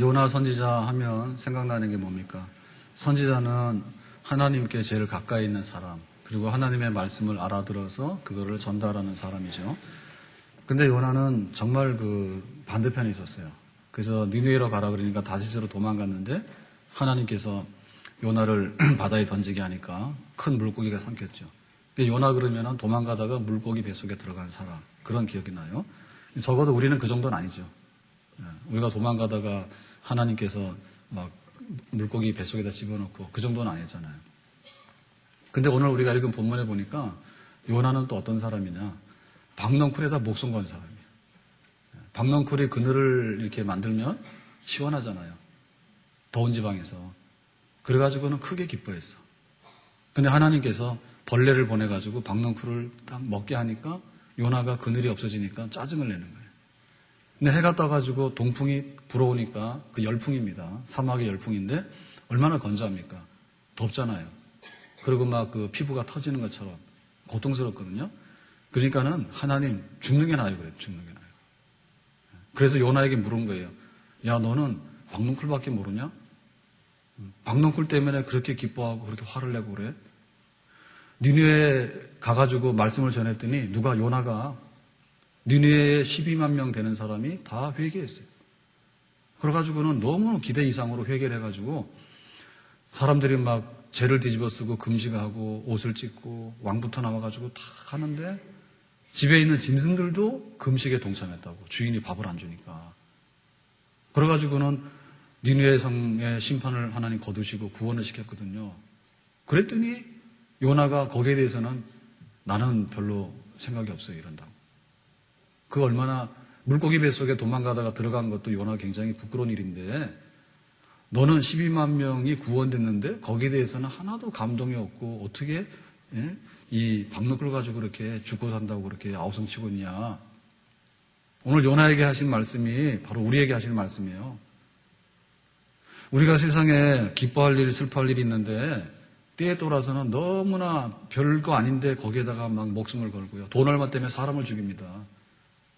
요나 선지자 하면 생각나는 게 뭡니까? 선지자는 하나님께 제일 가까이 있는 사람, 그리고 하나님의 말씀을 알아들어서 그거를 전달하는 사람이죠. 근데 요나는 정말 그 반대편에 있었어요. 그래서 니느웨로 가라 그러니까 다시스로 도망갔는데 하나님께서 요나를 바다에 던지게 하니까 큰 물고기가 삼켰죠. 요나 그러면은 도망가다가 물고기 뱃속에 들어간 사람, 그런 기억이 나요. 적어도 우리는 그 정도는 아니죠. 우리가 도망가다가 하나님께서 막 물고기 뱃속에다 집어넣고 그 정도는 아니었잖아요. 근데 오늘 우리가 읽은 본문에 보니까 요나는 또 어떤 사람이냐? 박넝쿨에다 목숨 건 사람이에요. 박넝쿨이 그늘을 이렇게 만들면 시원하잖아요. 더운 지방에서. 그래가지고는 크게 기뻐했어. 근데 하나님께서 벌레를 보내가지고 박넝쿨을 딱 먹게 하니까 요나가 그늘이 없어지니까 짜증을 내는 거예요. 근데 해가 떠가지고 동풍이 불어오니까 그 열풍입니다. 사막의 열풍인데 얼마나 건조합니까? 덥잖아요. 그리고 막 그 피부가 터지는 것처럼 고통스럽거든요. 그러니까는 하나님 죽는 게 나아요. 그래요. 죽는 게 나아요. 그래서 요나에게 물은 거예요. 야, 너는 박넝쿨밖에 모르냐? 박넝쿨 때문에 그렇게 기뻐하고 그렇게 화를 내고 그래? 니느웨에 가가지고 말씀을 전했더니 누가 요나가 니느웨에 12만 명 되는 사람이 다 회개했어요. 그래가지고는 너무 기대 이상으로 회개를 해가지고 사람들이 막 죄를 뒤집어 쓰고 금식하고 옷을 찢고 왕부터 나와가지고 다 하는데 집에 있는 짐승들도 금식에 동참했다고. 주인이 밥을 안 주니까. 그래가지고는 니느웨 성의 심판을 하나님 거두시고 구원을 시켰거든요. 그랬더니 요나가 거기에 대해서는 나는 별로 생각이 없어요. 이런다고. 그 얼마나 물고기 뱃속에 도망가다가 들어간 것도 요나가 굉장히 부끄러운 일인데 너는 12만 명이 구원됐는데 거기에 대해서는 하나도 감동이 없고 어떻게 이 박넝쿨 가지고 그렇게 죽고 산다고 그렇게 아우성치고 있냐. 오늘 요나에게 하신 말씀이 바로 우리에게 하신 말씀이에요. 우리가 세상에 기뻐할 일, 슬퍼할 일이 있는데 때에 따라서는 너무나 별거 아닌데 거기에다가 막 목숨을 걸고요. 돈 얼마 때문에 사람을 죽입니다.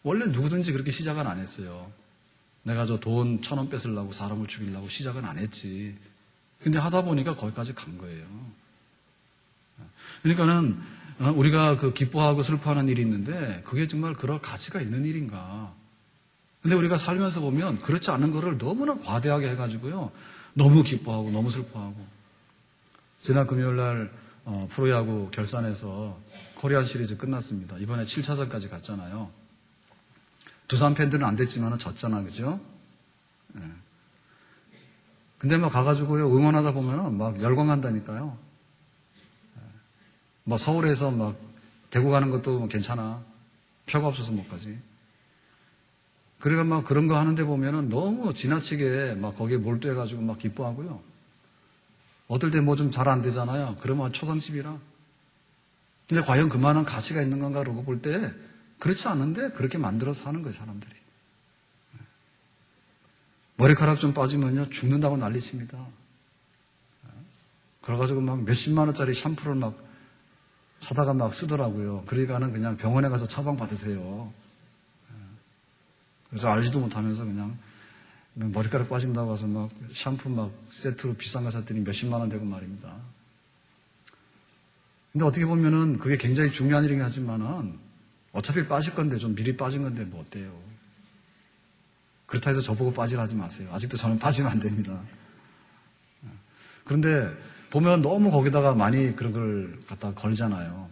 원래 누구든지 그렇게 시작은 안 했어요. 내가 저 돈 1,000원 뺏으려고 사람을 죽이려고 시작은 안 했지. 근데 하다 보니까 거기까지 간 거예요. 그러니까는 우리가 그 기뻐하고 슬퍼하는 일이 있는데 그게 정말 그럴 가치가 있는 일인가. 근데 우리가 살면서 보면 그렇지 않은 거를 너무나 과대하게 해가지고요. 너무 기뻐하고 너무 슬퍼하고. 지난 금요일 날 프로야구 결산에서 코리안 시리즈 끝났습니다. 이번에 7차전까지 갔잖아요. 두산 팬들은 안 됐지만 졌잖아, 그죠? 네. 근데 막 가가지고요, 응원하다 보면 막 열광한다니까요. 뭐 서울에서 막 대구 가는 것도 괜찮아. 표가 없어서 못 가지. 그러니까 막 그런 거 하는데 보면은 너무 지나치게 막 거기에 몰두해가지고 막 기뻐하고요. 어떨 때 뭐 좀 잘 안 되잖아요. 그러면 초상집이라. 근데 과연 그만한 가치가 있는 건가 그러고 볼 때 그렇지 않은데 그렇게 만들어서 하는 거예요, 사람들이. 머리카락 좀 빠지면요, 죽는다고 난리칩니다. 그래가지고 막 몇십만 원짜리 샴푸를 막 사다가 막 쓰더라고요. 그러니까는 그냥 병원에 가서 처방 받으세요. 그래서 알지도 못하면서 그냥 머리카락 빠진다고 해서 막 샴푸 막 세트로 비싼 거 샀더니 몇십만 원 되고 말입니다. 근데 어떻게 보면은 그게 굉장히 중요한 일이긴 하지만은 어차피 빠질 건데 좀 미리 빠진 건데 뭐 어때요? 그렇다 해서 저보고 빠지라 하지 마세요. 아직도 저는 빠지면 안 됩니다. 그런데 보면 너무 거기다가 많이 그런 걸 갖다 걸잖아요.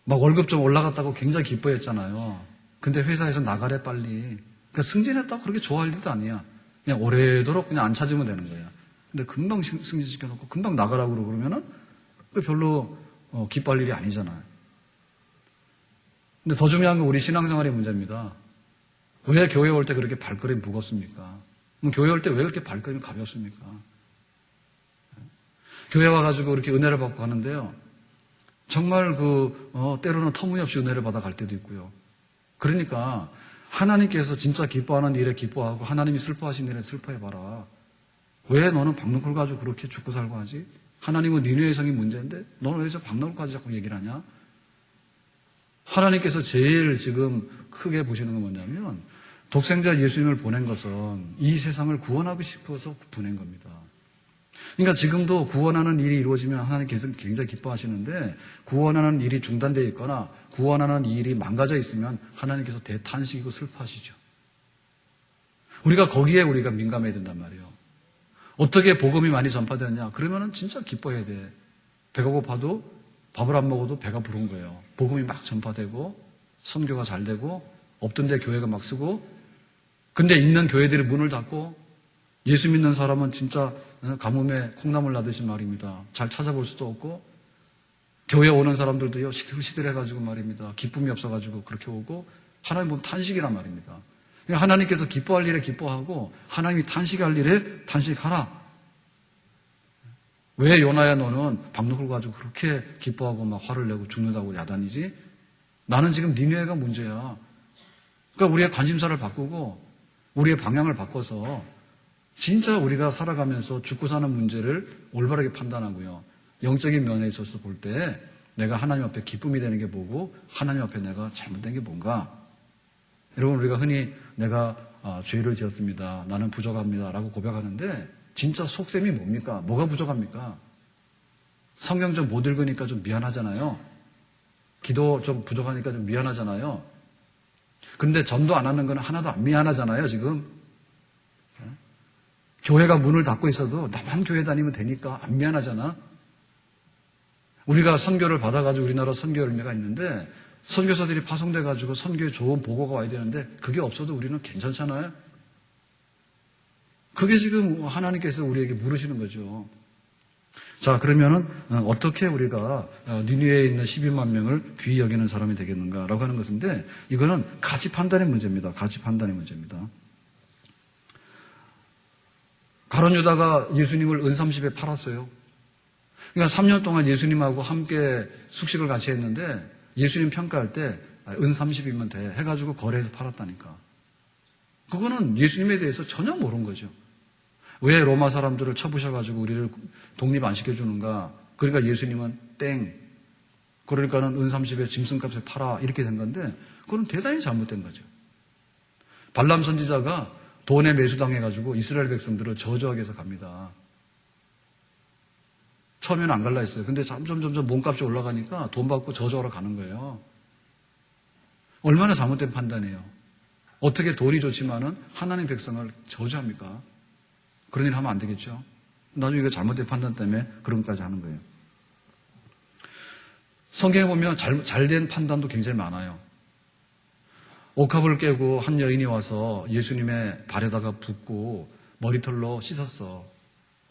막 월급 좀 올라갔다고 굉장히 기뻐했잖아요. 근데 회사에서 나가래 빨리. 그러니까 승진했다고 그렇게 좋아할 일도 아니야. 그냥 오래도록 그냥 안 찾으면 되는 거야. 근데 금방 승진시켜놓고 금방 나가라고 그러면은 별로 기뻐할 일이 아니잖아요. 근데 더 중요한 건 우리 신앙생활의 문제입니다. 왜 교회 올 때 그렇게 발걸음이 무겁습니까? 교회 올 때 왜 그렇게 발걸음이 가볍습니까? 교회 와가지고 이렇게 은혜를 받고 가는데요. 정말 때로는 터무니없이 은혜를 받아 갈 때도 있고요. 그러니까 하나님께서 진짜 기뻐하는 일에 기뻐하고 하나님이 슬퍼하시는 일에 슬퍼해봐라. 왜 너는 박넝쿨 가지고 그렇게 죽고 살고 하지? 하나님은 니느웨 성이 문제인데 너는 왜 저 박넝쿨까지 자꾸 얘기를 하냐? 하나님께서 제일 지금 크게 보시는 건 뭐냐면 독생자 예수님을 보낸 것은 이 세상을 구원하고 싶어서 보낸 겁니다. 그러니까 지금도 구원하는 일이 이루어지면 하나님께서 굉장히 기뻐하시는데 구원하는 일이 중단되어 있거나 구원하는 일이 망가져 있으면 하나님께서 대탄식이고 슬퍼하시죠. 우리가 거기에 우리가 민감해야 된단 말이에요. 어떻게 복음이 많이 전파되느냐? 그러면은 진짜 기뻐해야 돼. 배가 고파도 밥을 안 먹어도 배가 부른 거예요. 복음이 막 전파되고 선교가 잘 되고 없던 데 교회가 막 쓰고 근데 있는 교회들이 문을 닫고 예수 믿는 사람은 진짜 가뭄에 콩나물 나듯이 말입니다. 잘 찾아볼 수도 없고 교회 오는 사람들도요 시들시들해가지고 말입니다. 기쁨이 없어가지고 그렇게 오고 하나님 보면 탄식이란 말입니다. 하나님께서 기뻐할 일에 기뻐하고 하나님이 탄식할 일에 탄식하라. 왜 요나야 너는 박록을 가지고 그렇게 기뻐하고 막 화를 내고 죽는다고 야단이지? 나는 지금 니네가 문제야. 그러니까 우리의 관심사를 바꾸고 우리의 방향을 바꿔서 진짜 우리가 살아가면서 죽고 사는 문제를 올바르게 판단하고요. 영적인 면에 있어서 볼 때 내가 하나님 앞에 기쁨이 되는 게 뭐고 하나님 앞에 내가 잘못된 게 뭔가. 여러분 우리가 흔히 내가 죄를 지었습니다. 나는 부족합니다. 라고 고백하는데 진짜 속셈이 뭡니까? 뭐가 부족합니까? 성경 좀 못 읽으니까 좀 미안하잖아요. 기도 좀 부족하니까 좀 미안하잖아요. 근데 전도 안 하는 건 하나도 안 미안하잖아요, 지금. 교회가 문을 닫고 있어도 나만 교회 다니면 되니까 안 미안하잖아. 우리가 선교를 받아가지고 우리나라 선교 열매가 있는데 선교사들이 파송돼가지고 선교에 좋은 보고가 와야 되는데 그게 없어도 우리는 괜찮잖아요. 그게 지금 하나님께서 우리에게 물으시는 거죠. 자, 그러면은 어떻게 우리가 니느웨에 있는 12만 명을 귀히 여기는 사람이 되겠는가라고 하는 것인데 이거는 가치 판단의 문제입니다. 가치 판단의 문제입니다. 가룟 유다가 예수님을 은 30에 팔았어요. 그러니까 3년 동안 예수님하고 함께 숙식을 같이 했는데 예수님 평가할 때 은 30이면 돼 해가지고 거래해서 팔았다니까. 그거는 예수님에 대해서 전혀 모르는 거죠. 왜 로마 사람들을 쳐부셔가지고 우리를 독립 안 시켜주는가. 그러니까 예수님은 땡. 그러니까는 은 30에 짐승값에 팔아 이렇게 된 건데 그건 대단히 잘못된 거죠. 발람 선지자가 돈에 매수당해가지고 이스라엘 백성들을 저주하게 해서 갑니다. 처음에는 안 갈라 했어요. 근데 점점 몸값이 올라가니까 돈 받고 저주하러 가는 거예요. 얼마나 잘못된 판단이에요. 어떻게 돈이 좋지만은 하나님 백성을 저주합니까? 그런 일 하면 안 되겠죠. 나중에 이거 잘못된 판단 때문에 그런 것까지 하는 거예요. 성경에 보면 잘된 판단도 굉장히 많아요. 옥합을 깨고 한 여인이 와서 예수님의 발에다가 붓고 머리털로 씻었어.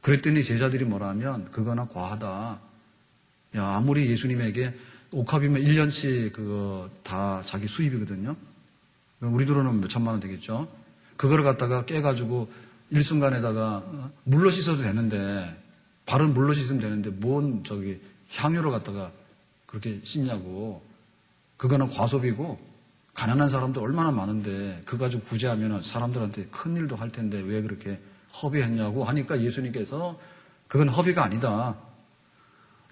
그랬더니 제자들이 뭐라 하면 그거나 과하다. 야, 아무리 예수님에게 옥합이면 1년치 그거 다 자기 수입이거든요. 우리 돈으로는 몇 천만 원 되겠죠. 그거를 갖다가 깨가지고 일순간에다가 물로 씻어도 되는데 발은 물로 씻으면 되는데 뭔 향유로 갖다가 그렇게 씻냐고. 그거는 과소비고 가난한 사람도 얼마나 많은데 그거 가지고 구제하면 사람들한테 큰일도 할 텐데 왜 그렇게 허비했냐고 하니까 예수님께서 그건 허비가 아니다.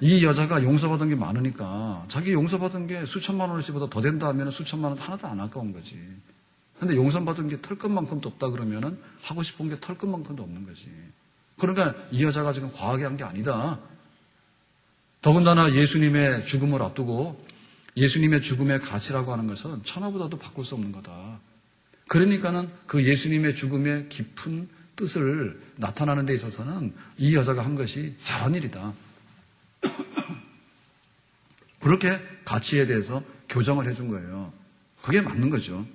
이 여자가 용서받은 게 많으니까 자기 용서받은 게 수천만 원어치보다 더 된다 하면 수천만 원 하나도 안 아까운 거지. 근데 용서받은 게 털끝만큼도 없다 그러면은 하고 싶은 게 털끝만큼도 없는 거지. 그러니까 이 여자가 지금 과하게 한 게 아니다. 더군다나 예수님의 죽음을 앞두고 예수님의 죽음의 가치라고 하는 것은 천하보다도 바꿀 수 없는 거다. 그러니까는 그 예수님의 죽음의 깊은 뜻을 나타나는 데 있어서는 이 여자가 한 것이 잘한 일이다. 그렇게 가치에 대해서 교정을 해준 거예요. 그게 맞는 거죠.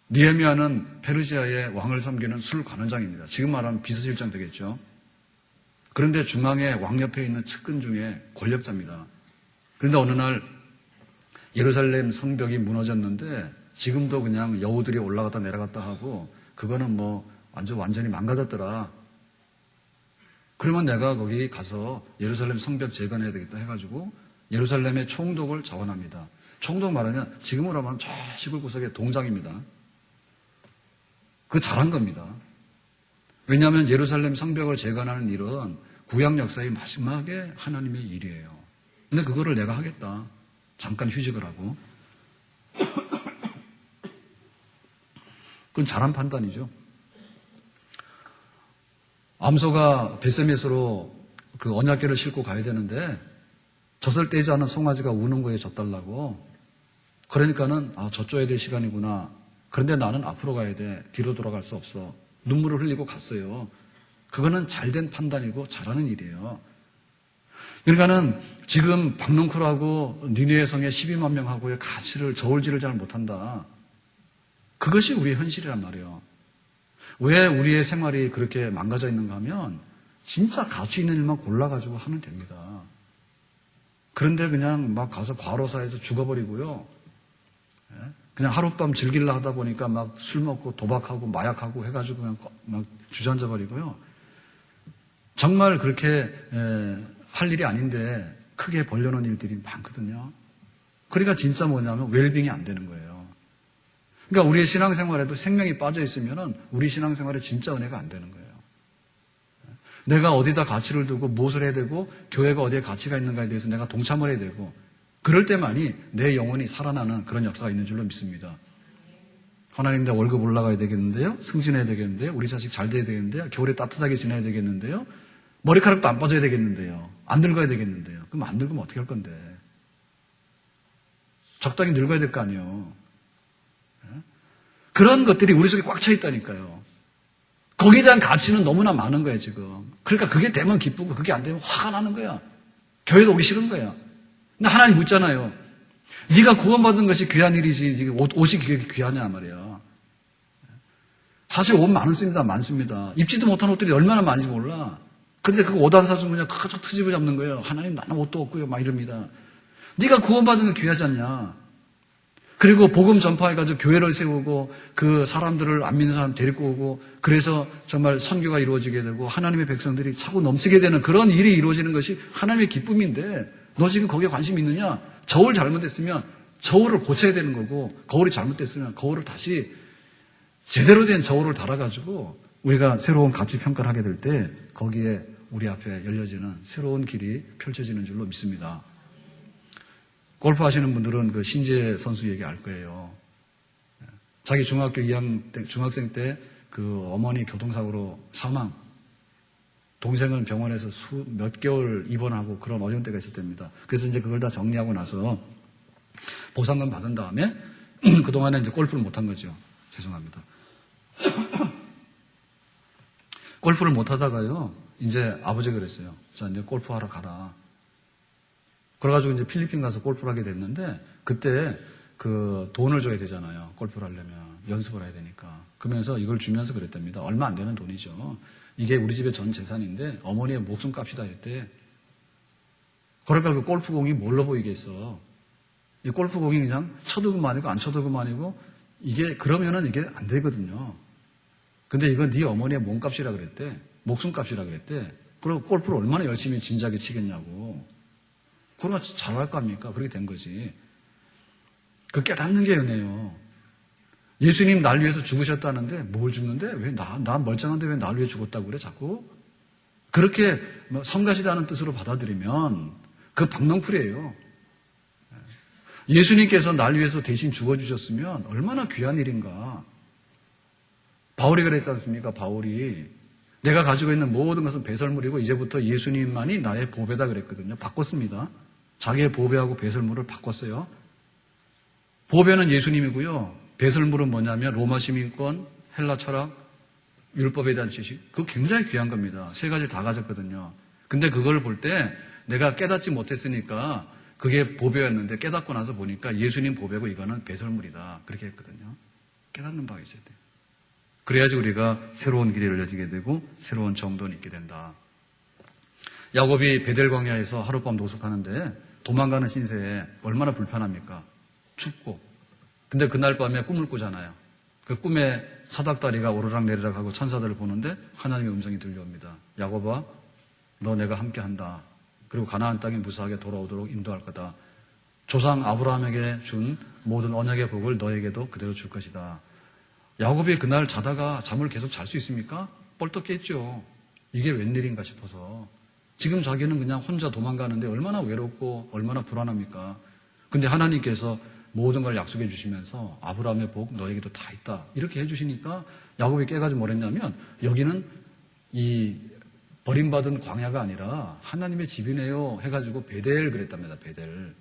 느헤미야는 페르시아의 왕을 섬기는 술 관원장입니다. 지금 말하면 비서실장 되겠죠. 그런데 중앙에 왕 옆에 있는 측근 중에 권력자입니다. 그런데 어느 날 예루살렘 성벽이 무너졌는데 지금도 그냥 여우들이 올라갔다 내려갔다 하고 그거는 뭐 완전히 망가졌더라. 그러면 내가 거기 가서 예루살렘 성벽 재건해야 되겠다 해가지고 예루살렘의 총독을 자원합니다. 총독 말하면 지금으로 하면 저 시골 구석의 동장입니다. 그거 잘한 겁니다. 왜냐하면 예루살렘 성벽을 재건하는 일은 구약 역사의 마지막에 하나님의 일이에요. 근데 그거를 내가 하겠다. 잠깐 휴직을 하고. 그건 잘한 판단이죠. 암소가 벳세메스로 그 언약궤를 싣고 가야 되는데 젖을 떼지 않은 송아지가 우는 거에 젖달라고. 그러니까는 젖줘야 될 시간이구나. 그런데 나는 앞으로 가야 돼. 뒤로 돌아갈 수 없어. 눈물을 흘리고 갔어요. 그거는 잘된 판단이고 잘하는 일이에요. 그러니까는 지금 박농쿨하고 니느웨 성의 12만 명하고의 가치를 저울질을 잘 못한다. 그것이 우리의 현실이란 말이에요. 왜 우리의 생활이 그렇게 망가져 있는가 하면 진짜 가치 있는 일만 골라가지고 하면 됩니다. 그런데 그냥 막 가서 과로사에서 죽어버리고요. 그냥 하룻밤 즐기려 하다 보니까 막 술 먹고 도박하고 마약하고 해가지고 그냥 막 주저앉아 버리고요. 정말 그렇게 할 일이 아닌데 크게 벌려놓은 일들이 많거든요. 그러니까 진짜 뭐냐면 웰빙이 안 되는 거예요. 그러니까 우리의 신앙생활에도 생명이 빠져 있으면 우리 신앙생활에 진짜 은혜가 안 되는 거예요. 내가 어디다 가치를 두고 무엇을 해야 되고 교회가 어디에 가치가 있는가에 대해서 내가 동참을 해야 되고 그럴 때만이 내 영혼이 살아나는 그런 역사가 있는 줄로 믿습니다. 하나님 내 월급 올라가야 되겠는데요. 승진해야 되겠는데요. 우리 자식 잘 돼야 되겠는데요. 겨울에 따뜻하게 지내야 되겠는데요. 머리카락도 안 빠져야 되겠는데요. 안 늙어야 되겠는데요. 그럼 안 늙으면 어떻게 할 건데. 적당히 늙어야 될 거 아니에요. 그런 것들이 우리 속에 꽉 차 있다니까요. 거기에 대한 가치는 너무나 많은 거예요, 지금. 그러니까 그게 되면 기쁘고 그게 안 되면 화가 나는 거야. 교회도 오기 싫은 거야. 근데 하나님 묻잖아요. 네가 구원받은 것이 귀한 일이지 옷이 귀하냐 말이야. 사실 옷 많습니다. 많습니다. 입지도 못한 옷들이 얼마나 많은지 몰라. 근데 그 옷 안 사주면 그냥 크게 트집을 잡는 거예요. 하나님 나는 옷도 없고요. 막 이럽니다. 네가 구원받은 게 귀하지 않냐. 그리고 복음 전파해가지고 교회를 세우고 그 사람들을 안 믿는 사람 데리고 오고 그래서 정말 선교가 이루어지게 되고 하나님의 백성들이 차고 넘치게 되는 그런 일이 이루어지는 것이 하나님의 기쁨인데 너 지금 거기에 관심 있느냐? 저울 잘못됐으면 저울을 고쳐야 되는 거고 거울이 잘못됐으면 거울을 다시 제대로 된 저울을 달아가지고 우리가 새로운 가치 평가를 하게 될 때 거기에 우리 앞에 열려지는 새로운 길이 펼쳐지는 줄로 믿습니다. 골프 하시는 분들은 그 신재 선수 얘기 알 거예요. 자기 중학교 2학년 때, 중학생 때 그 어머니 교통사고로 사망. 동생은 병원에서 몇 개월 입원하고 그런 어려운 때가 있었답니다. 그래서 이제 그걸 다 정리하고 나서 보상금 받은 다음에 그동안에 이제 골프를 못한 거죠. 죄송합니다. 골프를 못 하다가요. 이제 아버지가 그랬어요. 자, 이제 골프 하러 가라. 그래가지고 이제 필리핀 가서 골프를 하게 됐는데 그때 그 돈을 줘야 되잖아요. 골프를 하려면 연습을 해야 되니까. 그러면서 이걸 주면서 그랬답니다. 얼마 안 되는 돈이죠. 이게 우리 집의 전 재산인데 어머니의 목숨값이다 이랬대. 그러니까 그 골프공이 뭘로 보이겠어. 이 골프공이 그냥 쳐도 그만이고 안 쳐도 그만이고 이게 그러면은 이게 안 되거든요. 근데 이건 네 어머니의 몸값이라 그랬대. 목숨값이라 그랬대. 그리고 골프를 얼마나 열심히 진지하게 치겠냐고. 그러면 잘할 거 아닙니까? 그렇게 된 거지. 그 깨닫는 게 은혜요. 예수님 날 위해서 죽으셨다는데 뭘 죽는데? 왜 나 멀쩡한데 왜 날 위해 죽었다고 그래 자꾸? 그렇게 성가시다는 뜻으로 받아들이면 그 박농풀이에요. 예수님께서 날 위해서 대신 죽어주셨으면 얼마나 귀한 일인가. 바울이 그랬지 않습니까? 바울이 내가 가지고 있는 모든 것은 배설물이고 이제부터 예수님만이 나의 보배다 그랬거든요. 바꿨습니다. 자기의 보배하고 배설물을 바꿨어요. 보배는 예수님이고요. 배설물은 뭐냐면 로마 시민권, 헬라 철학, 율법에 대한 지식. 그거 굉장히 귀한 겁니다. 세 가지 다 가졌거든요. 근데 그걸 볼 때 내가 깨닫지 못했으니까 그게 보배였는데 깨닫고 나서 보니까 예수님 보배고 이거는 배설물이다. 그렇게 했거든요. 깨닫는 바가 있어야 돼요. 그래야지 우리가 새로운 길이 열려지게 되고 새로운 정돈이 있게 된다. 야곱이 베델 광야에서 하룻밤 노숙하는데 도망가는 신세에 얼마나 불편합니까? 춥고. 근데 그날 밤에 꿈을 꾸잖아요. 그 꿈에 사닥다리가 오르락 내리락 하고 천사들을 보는데 하나님의 음성이 들려옵니다. 야곱아, 너 내가 함께한다. 그리고 가나안 땅에 무사하게 돌아오도록 인도할 거다. 조상 아브라함에게 준 모든 언약의 복을 너에게도 그대로 줄 것이다. 야곱이 그날 자다가 잠을 계속 잘 수 있습니까? 뻘떡 깼죠. 이게 웬일인가 싶어서. 지금 자기는 그냥 혼자 도망가는데 얼마나 외롭고 얼마나 불안합니까? 근데 하나님께서 모든 걸 약속해 주시면서 아브라함의 복 너에게도 다 있다. 이렇게 해 주시니까 야곱이 깨가지고 뭐랬냐면 여기는 이 버림받은 광야가 아니라 하나님의 집이네요 해가지고 베델 그랬답니다. 베델.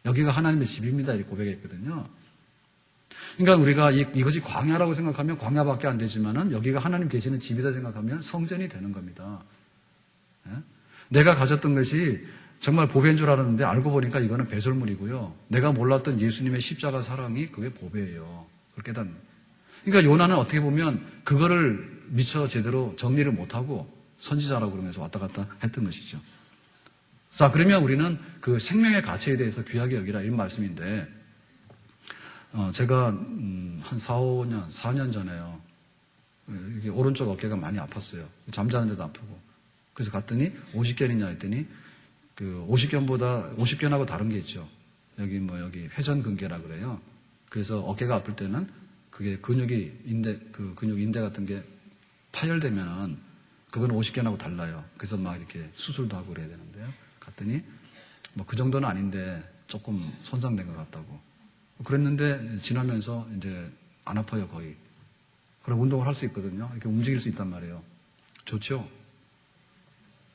여기가 하나님의 집입니다. 이렇게 고백했거든요. 그러니까 우리가 이것이 광야라고 생각하면 광야밖에 안 되지만은 여기가 하나님 계시는 집이다 생각하면 성전이 되는 겁니다. 예? 내가 가졌던 것이 정말 보배인 줄 알았는데 알고 보니까 이거는 배설물이고요. 내가 몰랐던 예수님의 십자가 사랑이 그게 보배예요. 그걸 깨닫는. 그러니까 요나는 어떻게 보면 그거를 미처 제대로 정리를 못하고 선지자라고 그러면서 왔다 갔다 했던 것이죠. 자, 그러면 우리는 그 생명의 가치에 대해서 귀하게 여기라 이런 말씀인데 제가 한 4년 전에요. 이게 오른쪽 어깨가 많이 아팠어요. 잠자는데도 아프고. 그래서 갔더니 50견이냐 했더니 그 50견하고 다른 게 있죠. 여기 회전근개라 그래요. 그래서 어깨가 아플 때는 그게 근육 인대 같은 게 파열되면은 그건 50견하고 달라요. 그래서 막 이렇게 수술도 하고 그래야 되는데요. 갔더니 뭐 그 정도는 아닌데 조금 손상된 것 같다고. 그랬는데 지나면서 이제 안 아파요, 거의. 그럼 운동을 할 수 있거든요. 이렇게 움직일 수 있단 말이에요. 좋죠?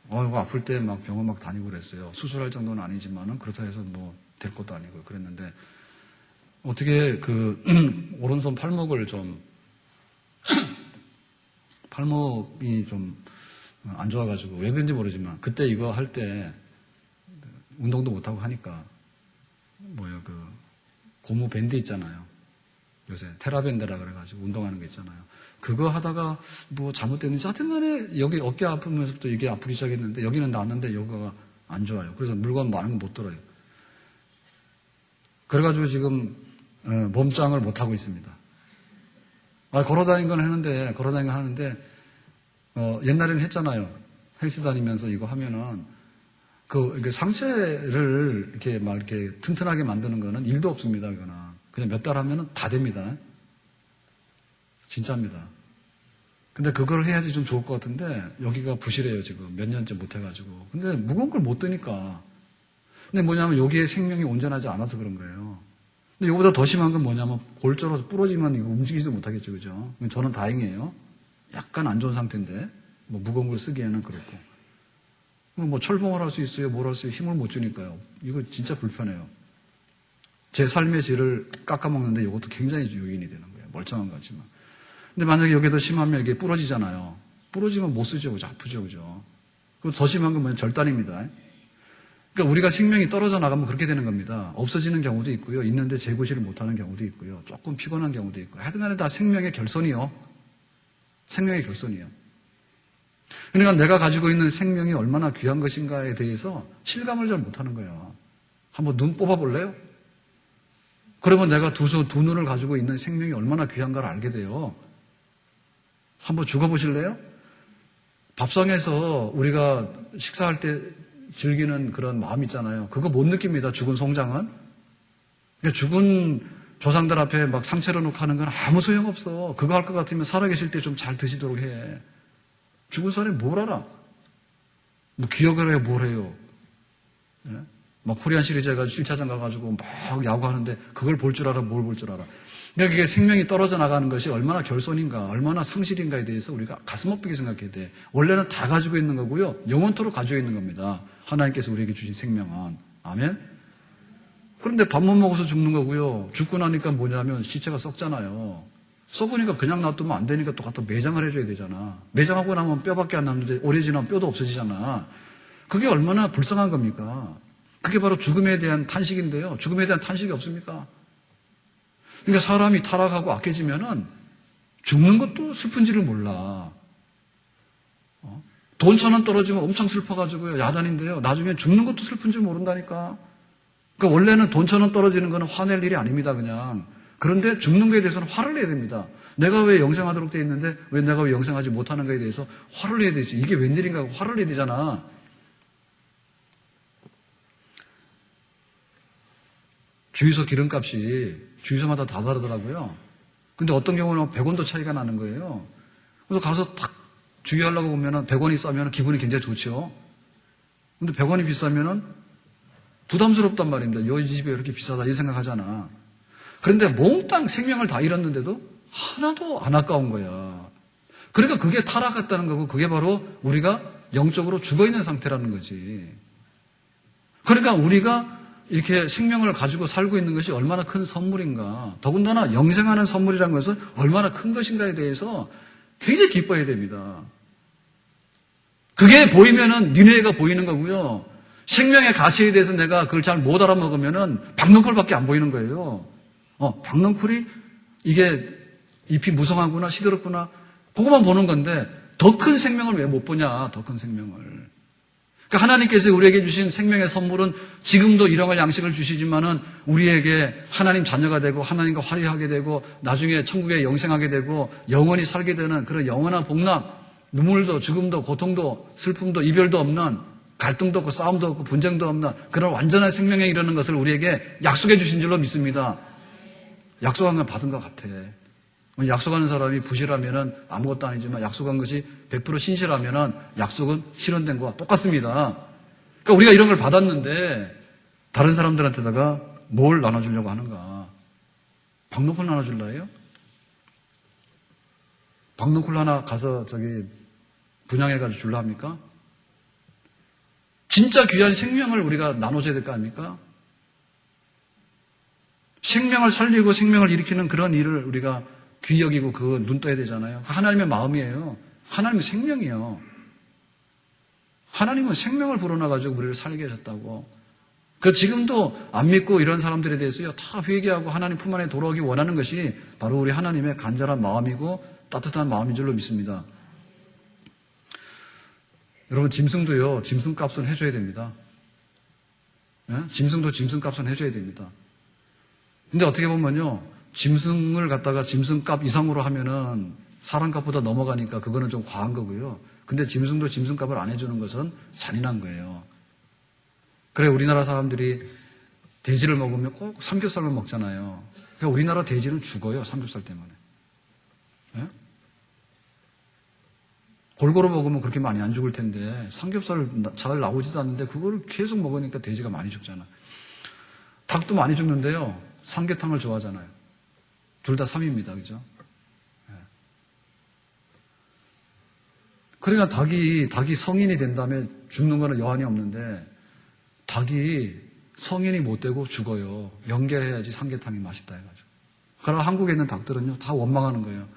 이거 아플 때 막 병원 막 다니고 그랬어요. 수술할 정도는 아니지만은 그렇다 해서 뭐 될 것도 아니고 그랬는데 어떻게 그 오른손 팔목을 좀 팔목이 좀 안 좋아가지고 왜 그런지 모르지만 그때 이거 할 때 운동도 못하고 하니까 그 고무 밴드 있잖아요. 요새 테라밴드라 그래가지고 운동하는 거 있잖아요. 그거 하다가 뭐 잘못됐는지 하여튼 간에 여기 어깨 아프면서부터 이게 아프기 시작했는데 여기는 나았는데 여기가 안 좋아요. 그래서 물건 많은 거 못 들어요. 그래가지고 지금 몸짱을 못하고 있습니다. 걸어다니는 건 하는데 옛날에는 했잖아요. 헬스 다니면서 이거 하면은 이게 상체를 이렇게 튼튼하게 만드는 거는 일도 없습니다. 이거는 그냥 몇 달 하면은 다 됩니다. 진짜입니다. 근데 그걸 해야지 좀 좋을 것 같은데 여기가 부실해요. 지금 몇 년째 못 해가지고. 근데 무거운 걸 못 드니까. 근데 뭐냐면 여기에 생명이 온전하지 않아서 그런 거예요. 근데 이거보다 더 심한 건 뭐냐면 골절로 부러지면 이거 움직이지도 못하겠죠. 그죠? 저는 다행이에요. 약간 안 좋은 상태인데 뭐 무거운 걸 쓰기에는 그렇고 뭐 철봉을 할 수 있어요. 뭘 할 수 있어요. 힘을 못 주니까요. 이거 진짜 불편해요. 제 삶의 질을 깎아먹는데 이것도 굉장히 요인이 되는 거예요. 멀쩡한 것 같지만. 근데 만약에 여기도 심하면 이게 부러지잖아요. 부러지면 못 쓰죠. 그죠? 아프죠. 그죠? 그리고 더 심한 건 뭐냐면 절단입니다. 그러니까 우리가 생명이 떨어져 나가면 그렇게 되는 겁니다. 없어지는 경우도 있고요. 있는데 재구실을 못하는 경우도 있고요. 조금 피곤한 경우도 있고요. 하여튼 간에 다 생명의 결손이요. 생명의 결손이에요. 그러니까 내가 가지고 있는 생명이 얼마나 귀한 것인가에 대해서 실감을 잘 못하는 거예요. 한번 눈 뽑아볼래요? 그러면 내가 두 눈을 가지고 있는 생명이 얼마나 귀한가를 알게 돼요. 한번 죽어보실래요? 밥상에서 우리가 식사할 때 즐기는 그런 마음 있잖아요. 그거 못 느낍니다. 죽은 송장은. 그러니까 죽은 조상들 앞에 막 상체로 놓고 하는 건 아무 소용없어. 그거 할 것 같으면 살아계실 때 좀 잘 드시도록 해. 죽은 사람이 뭘 알아? 뭐 기억을 해요, 뭘 해요? 예? 막 코리안 시리즈 해가지고 1차장 가가지고 막 야구하는데 그걸 볼 줄 알아, 뭘 볼 줄 알아? 그러니까 그게 생명이 떨어져 나가는 것이 얼마나 결손인가, 얼마나 상실인가에 대해서 우리가 가슴 아프게 생각해야 돼. 원래는 다 가지고 있는 거고요. 영원토록 가지고 있는 겁니다. 하나님께서 우리에게 주신 생명은. 아멘? 그런데 밥 못 먹어서 죽는 거고요. 죽고 나니까 뭐냐면 시체가 썩잖아요. 썩으니까 그냥 놔두면 안 되니까 또 갖다 매장을 해줘야 되잖아. 매장하고 나면 뼈밖에 안 남는데 오래 지나면 뼈도 없어지잖아. 그게 얼마나 불쌍한 겁니까? 그게 바로 죽음에 대한 탄식인데요. 죽음에 대한 탄식이 없습니까? 그러니까 사람이 타락하고 악해지면은 죽는 것도 슬픈지를 몰라. 돈 1,000원 떨어지면 엄청 슬퍼가지고요. 야단인데요. 나중에 죽는 것도 슬픈 줄 모른다니까. 그러니까 원래는 돈 1,000원 떨어지는 거는 화낼 일이 아닙니다. 그냥. 그런데 죽는 거에 대해서는 화를 내야 됩니다. 내가 왜 영생하도록 되어 있는데 왜 내가 왜 영생하지 못하는 거에 대해서 화를 내야 되지. 이게 웬일인가 하고 화를 내야 되잖아. 주유소 기름값이 주유소마다 다 다르더라고요. 근데 어떤 경우는 100원도 차이가 나는 거예요. 그래서 가서 탁 주유하려고 보면은 100원이 싸면 기분이 굉장히 좋죠. 근데 100원이 비싸면은 부담스럽단 말입니다. 이 집에 이렇게 비싸다 이 생각하잖아. 그런데 몽땅 생명을 다 잃었는데도 하나도 안 아까운 거야. 그러니까 그게 타락했다는 거고 그게 바로 우리가 영적으로 죽어있는 상태라는 거지. 그러니까 우리가 이렇게 생명을 가지고 살고 있는 것이 얼마나 큰 선물인가. 더군다나 영생하는 선물이라는 것은 얼마나 큰 것인가에 대해서 굉장히 기뻐해야 됩니다. 그게 보이면은 니네가 보이는 거고요. 생명의 가치에 대해서 내가 그걸 잘 못 알아먹으면은 박넝쿨밖에 안 보이는 거예요. 박넝쿨이 이게 잎이 무성하구나, 시들었구나. 그거만 보는 건데 더 큰 생명을 왜 못 보냐, 더 큰 생명을. 그러니까 하나님께서 우리에게 주신 생명의 선물은 지금도 일용할 양식을 주시지만은 우리에게 하나님 자녀가 되고 하나님과 화해하게 되고 나중에 천국에 영생하게 되고 영원히 살게 되는 그런 영원한 복락, 눈물도 죽음도 고통도 슬픔도 이별도 없는 갈등도 없고 싸움도 없고 분쟁도 없는 그런 완전한 생명에 이르는 것을 우리에게 약속해 주신 줄로 믿습니다. 약속한 건 받은 것 같아. 약속하는 사람이 부실하면은 아무것도 아니지만 약속한 것이 100% 신실하면은 약속은 실현된 거와 똑같습니다. 그러니까 우리가 이런 걸 받았는데 다른 사람들한테다가 뭘 나눠주려고 하는가? 박농쿨 나눠줄라 해요? 박농쿨 하나 가서 분양해가지고 줄라 합니까? 진짜 귀한 생명을 우리가 나눠줘야 될 거 아닙니까? 생명을 살리고 생명을 일으키는 그런 일을 우리가 귀히 여기고 그거 눈 떠야 되잖아요. 하나님의 마음이에요. 하나님의 생명이에요. 하나님은 생명을 불어넣어가지고 우리를 살게 하셨다고. 지금도 안 믿고 이런 사람들에 대해서요, 다 회개하고 하나님 품 안에 돌아오기 원하는 것이 바로 우리 하나님의 간절한 마음이고 따뜻한 마음인 줄로 믿습니다. 여러분, 짐승도요, 짐승값은 해줘야 됩니다. 예? 짐승도 짐승값은 해줘야 됩니다. 근데 어떻게 보면요, 짐승을 갖다가 짐승값 이상으로 하면은 사람값보다 넘어가니까 그거는 좀 과한 거고요. 근데 짐승도 짐승값을 안 해주는 것은 잔인한 거예요. 그래, 우리나라 사람들이 돼지를 먹으면 꼭 삼겹살을 먹잖아요. 그러니까 우리나라 돼지는 죽어요, 삼겹살 때문에. 예? 골고루 먹으면 그렇게 많이 안 죽을 텐데 삼겹살 잘 나오지도 않는데 그거를 계속 먹으니까 돼지가 많이 죽잖아. 닭도 많이 죽는데요, 삼계탕을 좋아하잖아요. 둘 다 3입니다. 그죠? 예. 그러니까 닭이 성인이 된 다음에 죽는 거는 여한이 없는데 닭이 성인이 못 되고 죽어요. 연계해야지 삼계탕이 맛있다 해가지고. 그러나 한국에 있는 닭들은요, 다 원망하는 거예요.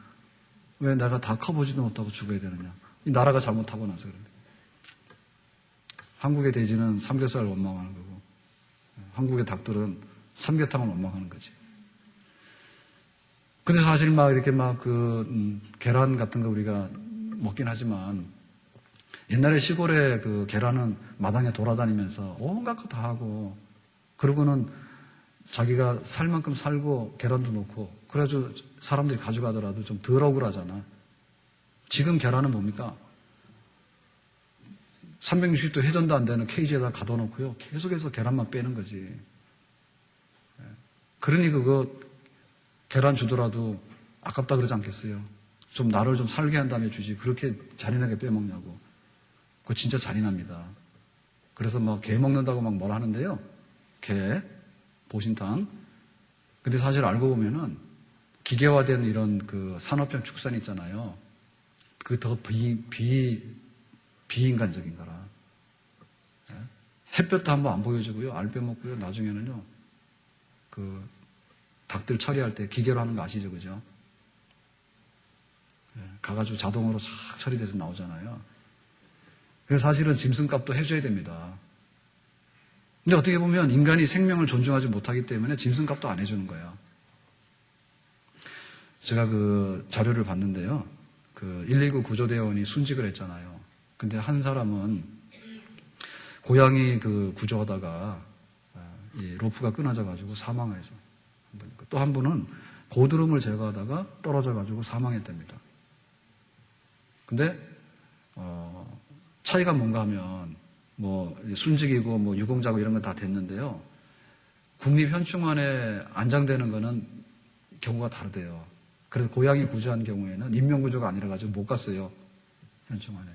왜 내가 다 커보지도 못하고 죽어야 되느냐. 이 나라가 잘못하고 나서 그런데. 한국의 돼지는 삼겹살을 원망하는 거고, 한국의 닭들은 삼계탕을 원망하는 거지. 근데 사실 이렇게 계란 같은 거 우리가 먹긴 하지만, 옛날에 시골에 계란은 마당에 돌아다니면서 온갖 거 다 하고, 그러고는 자기가 살 만큼 살고 계란도 넣고, 그래가지고 사람들이 가져가더라도 좀 덜 억울하잖아. 지금 계란은 뭡니까? 360도 회전도 안 되는 케이지에다 가둬놓고요, 계속해서 계란만 빼는 거지. 그러니 계란 주더라도 아깝다 그러지 않겠어요? 좀 나를 좀 살게 한 다음에 주지. 그렇게 잔인하게 빼먹냐고. 그거 진짜 잔인합니다. 그래서 개 먹는다고 뭐라 하는데요. 개, 보신탕. 근데 사실 알고 보면은 기계화된 이런 산업형 축산 있잖아요. 그게 더 비인간적인 거라. 햇볕도 한번 안 보여주고요. 알 빼먹고요. 나중에는요. 닭들 처리할 때 기계로 하는 거 아시죠? 그죠? 가가지고 자동으로 싹 처리돼서 나오잖아요. 그래서 사실은 짐승값도 해줘야 됩니다. 근데 어떻게 보면 인간이 생명을 존중하지 못하기 때문에 짐승값도 안 해주는 거예요. 제가 자료를 봤는데요. 119 구조대원이 순직을 했잖아요. 근데 한 사람은 고양이 구조하다가 이 로프가 끊어져가지고 사망해서, 또 한 분은 고드름을 제거하다가 떨어져가지고 사망했답니다. 근데 차이가 뭔가 하면 순직이고 유공자고 이런 건 다 됐는데요. 국립현충원에 안장되는 거는 경우가 다르대요. 그래서 고양이 구조한 경우에는 인명구조가 아니라 가지고 못 갔어요. 현충원에.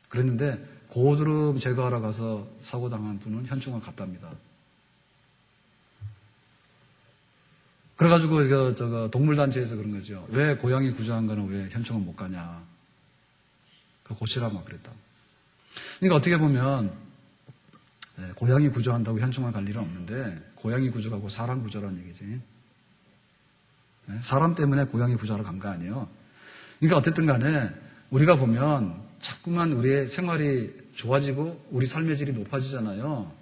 그랬는데 고드름 제거하러 가서 사고 당한 분은 현충원 갔답니다. 그래가지고 동물단체에서 그런 거죠. 왜 고양이 구조한 거는 왜 현충원 못 가냐. 그거 고치라 막 그랬다. 그러니까 어떻게 보면 고양이 구조한다고 현충원 갈 일은 없는데 고양이 구조하고 사람 구조라는 얘기지. 사람 때문에 고양이 구조하러 간 거 아니에요. 그러니까 어쨌든 간에 우리가 보면 자꾸만 우리의 생활이 좋아지고 우리 삶의 질이 높아지잖아요.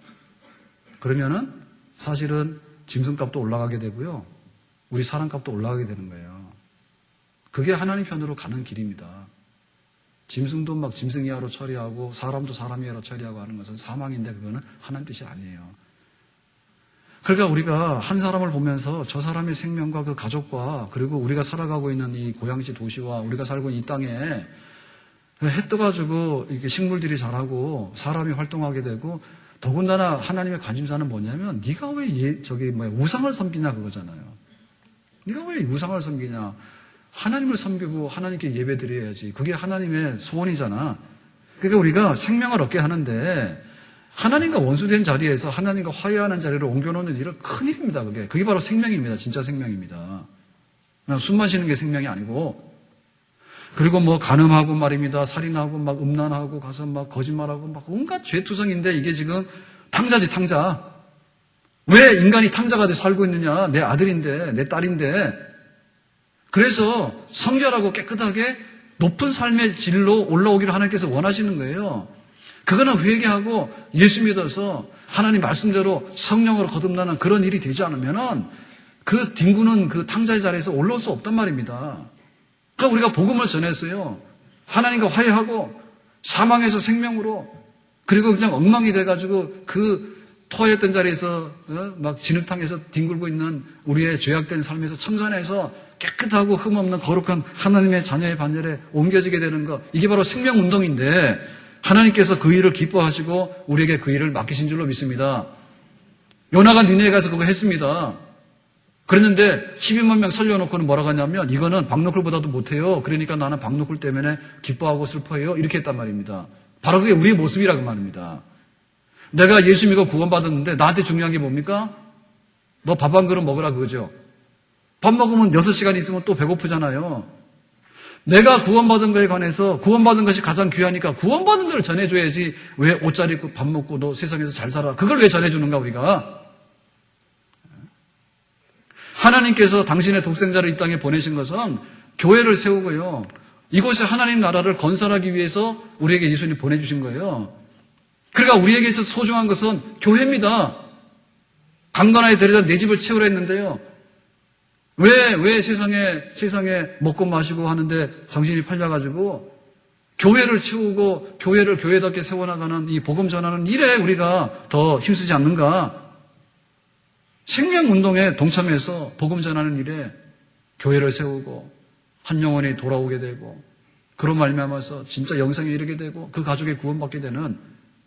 그러면은 사실은 짐승값도 올라가게 되고요. 우리 사람값도 올라가게 되는 거예요. 그게 하나님 편으로 가는 길입니다. 짐승도 막 짐승 이하로 처리하고 사람도 사람 이하로 처리하고 하는 것은 사망인데 그거는 하나님 뜻이 아니에요. 그러니까 우리가 한 사람을 보면서 저 사람의 생명과 그 가족과 그리고 우리가 살아가고 있는 이 고향시 도시와 우리가 살고 있는 이 땅에 해 떠가지고 이렇게 식물들이 자라고 사람이 활동하게 되고 더군다나 하나님의 관심사는 뭐냐면 네가 왜 우상을 섬기냐 그거잖아요. 네가 왜 우상을 섬기냐. 하나님을 섬기고 하나님께 예배 드려야지. 그게 하나님의 소원이잖아. 그러니까 우리가 생명을 얻게 하는데 하나님과 원수된 자리에서 하나님과 화해하는 자리로 옮겨놓는 일은 큰일입니다. 그게 바로 생명입니다. 진짜 생명입니다. 그냥 숨만 쉬는 게 생명이 아니고 그리고 뭐 간음하고 말입니다. 살인하고 막 음란하고 가서 막 거짓말하고 막 온갖 죄투성인데 이게 지금 탕자지 탕자. 왜 인간이 탕자가 돼 살고 있느냐. 내 아들인데 내 딸인데 그래서 성결하고 깨끗하게 높은 삶의 질로 올라오기를 하나님께서 원하시는 거예요. 그거는 회개하고 예수 믿어서 하나님 말씀대로 성령으로 거듭나는 그런 일이 되지 않으면은 그 뒹구는 그 탕자의 자리에서 올라올 수 없단 말입니다. 그러니까 우리가 복음을 전했어요. 하나님과 화해하고 사망에서 생명으로 그리고 그냥 엉망이 돼가지고 그 토했던 자리에서 막 진흙탕에서 뒹굴고 있는 우리의 죄악된 삶에서 청산해서 깨끗하고 흠없는 거룩한 하나님의 자녀의 반열에 옮겨지게 되는 것 이게 바로 생명운동인데 하나님께서 그 일을 기뻐하시고 우리에게 그 일을 맡기신 줄로 믿습니다. 요나가 니네에 가서 그거 했습니다. 그랬는데 12만 명 살려놓고는 뭐라고 하냐면 이거는 박노쿨보다도 못해요. 그러니까 나는 박노쿨 때문에 기뻐하고 슬퍼해요. 이렇게 했단 말입니다. 바로 그게 우리의 모습이라고 말입니다. 내가 예수 믿고 구원받았는데 나한테 중요한 게 뭡니까? 너 밥 한 그릇 먹으라 그거죠. 밥 먹으면 6시간 있으면 또 배고프잖아요. 내가 구원받은 거에 관해서 구원받은 것이 가장 귀하니까 구원받은 걸 전해줘야지 왜 옷 잘 입고 밥 먹고 너 세상에서 잘 살아. 그걸 왜 전해주는가 우리가. 하나님께서 당신의 독생자를 이 땅에 보내신 것은 교회를 세우고요. 이곳에 하나님 나라를 건설하기 위해서 우리에게 예수님 보내주신 거예요. 그러니까 우리에게 있어서 소중한 것은 교회입니다. 강건하게 데려다 내 집을 채우라 했는데요. 왜 세상에 먹고 마시고 하는데 정신이 팔려가지고 교회를 채우고 교회를 교회답게 세워나가는 이 복음 전하는 일에 우리가 더 힘쓰지 않는가? 생명운동에 동참해서 복음 전하는 일에 교회를 세우고 한 영혼이 돌아오게 되고 그런 말미암아서 진짜 영생에 이르게 되고 그 가족이 구원받게 되는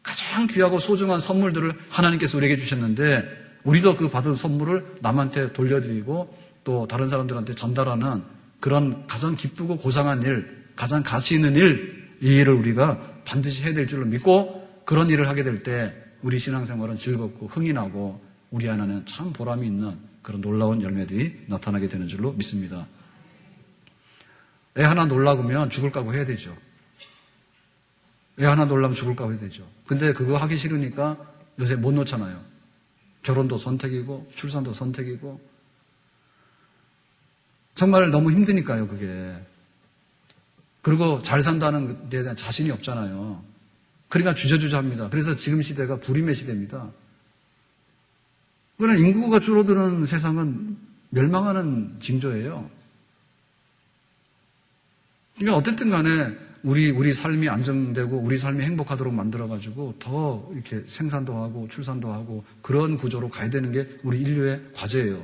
가장 귀하고 소중한 선물들을 하나님께서 우리에게 주셨는데 우리도 그 받은 선물을 남한테 돌려드리고 또 다른 사람들한테 전달하는 그런 가장 기쁘고 고상한 일, 가장 가치 있는 일, 이 일을 우리가 반드시 해야 될 줄로 믿고 그런 일을 하게 될 때 우리 신앙생활은 즐겁고 흥이 나고 우리 안에는 참 보람이 있는 그런 놀라운 열매들이 나타나게 되는 줄로 믿습니다. 애 하나 놀라면 죽을 각오 해야 되죠. 애 하나 놀라면 죽을 각오 해야 되죠. 근데 그거 하기 싫으니까 요새 못 놓잖아요. 결혼도 선택이고 출산도 선택이고 정말 너무 힘드니까요, 그게. 그리고 잘 산다는 데에 대한 자신이 없잖아요. 그러니까 주저주저합니다. 그래서 지금 시대가 불임의 시대입니다. 그러나 인구가 줄어드는 세상은 멸망하는 징조예요. 그러니까 어쨌든 간에 우리 삶이 안정되고 우리 삶이 행복하도록 만들어가지고 더 이렇게 생산도 하고 출산도 하고 그런 구조로 가야 되는 게 우리 인류의 과제예요.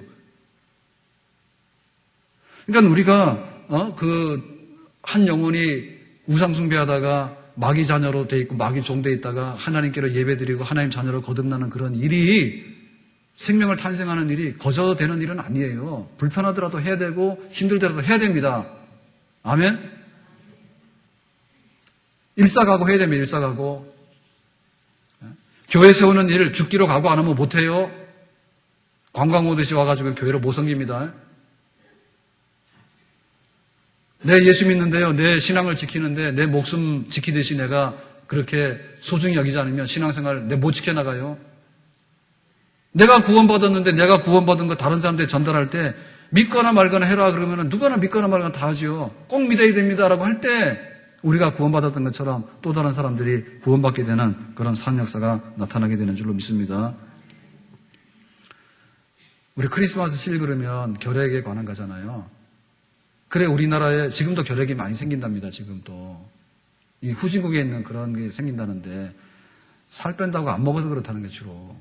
그러니까 우리가 한 영혼이 우상숭배하다가 마귀 자녀로 돼 있고 마귀 종돼 있다가 하나님께로 예배드리고 하나님 자녀로 거듭나는 그런 일이 생명을 탄생하는 일이 거저되는 일은 아니에요. 불편하더라도 해야 되고 힘들더라도 해야 됩니다. 아멘? 일사각오 해야 됩니다. 일사각오. 교회 세우는 일 죽기로 각오 안 하면 못해요. 관광 오듯이 와가지고 교회를 못 섬깁니다. 내 예수 믿는데요, 내 신앙을 지키는데 내 목숨 지키듯이 내가 그렇게 소중히 여기지 않으면 신앙생활 내 못 지켜나가요. 내가 구원받았는데 내가 구원받은 거 다른 사람들이 전달할 때 믿거나 말거나 해라 그러면 누구나 믿거나 말거나 다 하지요. 꼭 믿어야 됩니다라고 할 때 우리가 구원받았던 것처럼 또 다른 사람들이 구원받게 되는 그런 산 역사가 나타나게 되는 줄로 믿습니다. 우리 크리스마스 실 그러면 결핵에 관한 거잖아요. 그래 우리나라에 지금도 결핵이 많이 생긴답니다. 지금도. 이 후진국에 있는 그런 게 생긴다는데 살 뺀다고 안 먹어서 그렇다는 게 주로.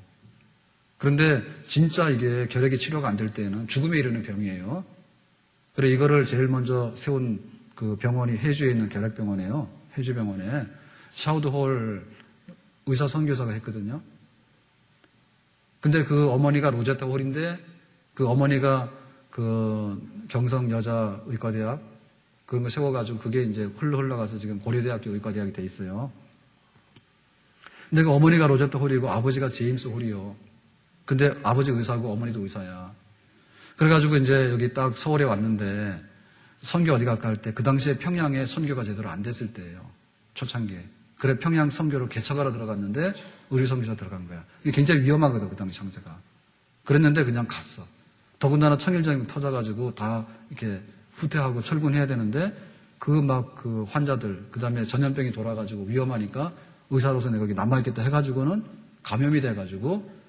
그런데 진짜 이게 결핵이 치료가 안 될 때는 죽음에 이르는 병이에요. 그래 이거를 제일 먼저 세운 그 병원이 해주에 있는 결핵병원이에요. 해주병원에 샤우드 홀 의사 선교사가 했거든요. 근데 그 어머니가 로제타 홀인데 그 어머니가 그 경성 여자의과대학 그런 거 세워가지고 그게 이제 흘러가서 지금 고려대학교 의과대학이 돼 있어요. 근데 그 어머니가 로제타 홀이고 아버지가 제임스 홀이요. 근데 아버지 의사고 어머니도 의사야. 그래가지고 이제 여기 딱 서울에 왔는데 선교 어디 갈까 할 때 그 당시에 평양에 선교가 제대로 안 됐을 때예요. 초창기에. 그래 평양 선교를 개척하러 들어갔는데 의료 선교사 들어간 거야. 이게 굉장히 위험하거든 그 당시 상태가. 그랬는데 그냥 갔어. 더군다나 청일전이 터져가지고 다 이렇게 후퇴하고 철군해야 되는데 그 환자들 그다음에 전염병이 돌아가지고 위험하니까 의사로서 내가 여기 남아있겠다 해가지고는 감염이 돼가지고